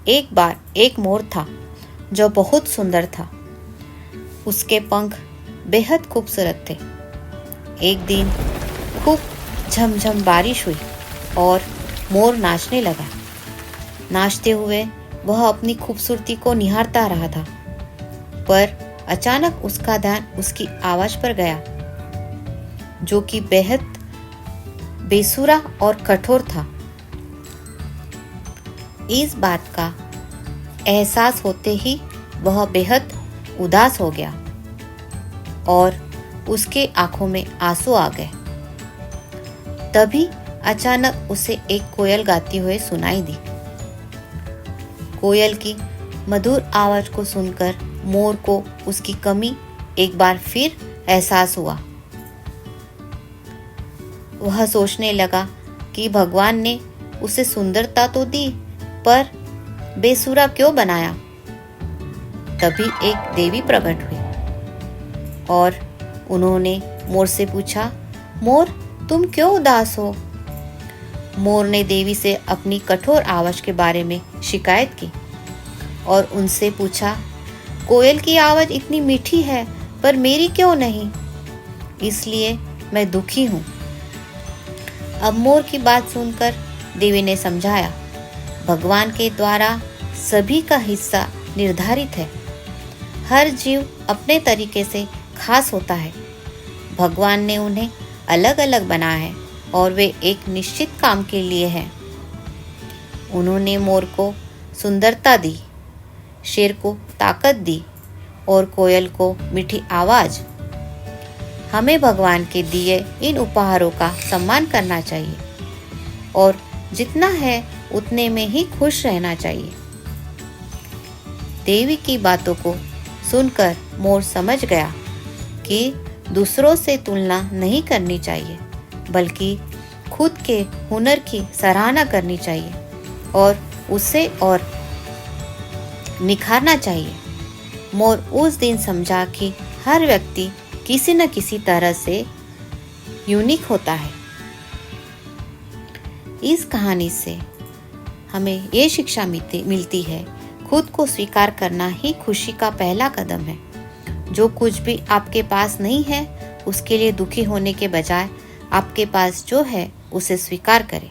एक बार एक मोर था जो बहुत सुंदर था। उसके पंख बेहद खूबसूरत थे। एक दिन खूब झमझम बारिश हुई और मोर नाचने लगा। नाचते हुए वह अपनी खूबसूरती को निहारता रहा था, पर अचानक उसका ध्यान उसकी आवाज पर गया, जो कि बेहद बेसुरा और कठोर था। इस बात का एहसास होते ही वह बेहद उदास हो गया और उसके आंखों में आंसू आ गए। तभी अचानक उसे एक कोयल गाती हुए सुनाई दी। कोयल की मधुर आवाज को सुनकर मोर को उसकी कमी एक बार फिर एहसास हुआ। वह सोचने लगा कि भगवान ने उसे सुंदरता तो दी, पर बेसुरा क्यों बनाया। तभी एक देवी प्रकट हुई और उन्होंने मोर से पूछा, मोर तुम क्यों उदास हो? मोर ने देवी से अपनी कठोर आवाज के बारे में शिकायत की और उनसे पूछा, कोयल की आवाज इतनी मीठी है पर मेरी क्यों नहीं? इसलिए मैं दुखी हूँ। अब मोर की बात सुनकर देवी ने समझाया, भगवान के द्वारा सभी का हिस्सा निर्धारित है। हर जीव अपने तरीके से खास होता है। भगवान ने उन्हें अलग अलग बनाया है और वे एक निश्चित काम के लिए हैं। उन्होंने मोर को सुंदरता दी, शेर को ताकत दी और कोयल को मीठी आवाज। हमें भगवान के दिए इन उपहारों का सम्मान करना चाहिए और जितना है उतने में ही खुश रहना चाहिए। देवी की बातों को सुनकर मोर समझ गया कि दूसरों से तुलना नहीं करनी चाहिए, बल्कि खुद के हुनर की सराहना करनी चाहिए और उसे और निखारना चाहिए। मोर उस दिन समझा कि हर व्यक्ति किसी न किसी तरह से यूनिक होता है। इस कहानी से हमें ये शिक्षा मिलती है, खुद को स्वीकार करना ही खुशी का पहला कदम है। जो कुछ भी आपके पास नहीं है, उसके लिए दुखी होने के बजाय आपके पास जो है उसे स्वीकार करें।